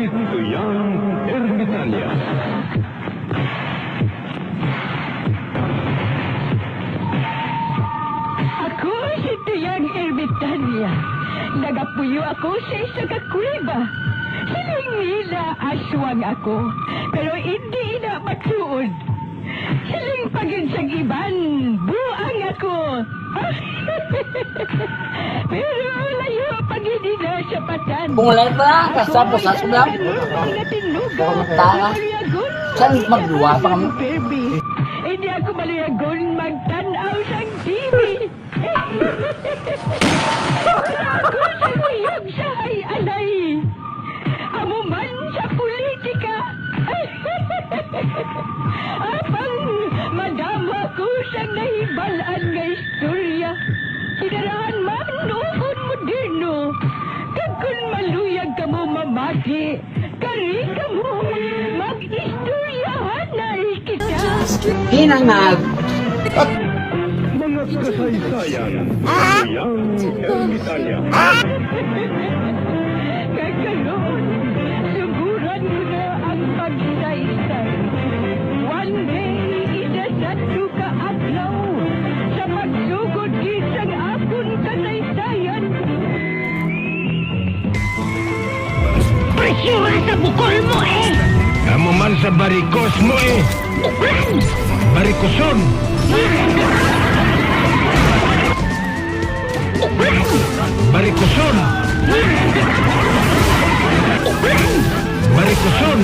Tuyang Ermitanya. Ako si Tuyang Ermitanya. Nagapuyo ako sa isa ka kuweba. Siling nila aswang ako, pero hindi na matuod. Siling pagin sa iban, buang ako. Pero layo pagin na sa patan. Pungulay pa, kasapos sa sulam. Tara. Saan magluwa pa kami? Hindi ako maliyagon magtanaw sa TV. Ako sa liyog sa hay-alay. Amo man sa politika. Apang madama ko sa nahibalaan nga istorya. Sinarahan man noon moderno. Kagkun maluyag ka mo mamati. Kari ka mo mag-istoryahan na kita. Hinangag. Mga kasaysayan. Tuyang Ermitanya. Kagkaroon, suguran mo na ang pagsaysay. One day, idasatu ka adlaw sa pagsugod kisang akon kasaysayan. Presura sa bukol mo eh! Amo man sa barikos mo eh. Barikoson. Barikoson. Barikoson.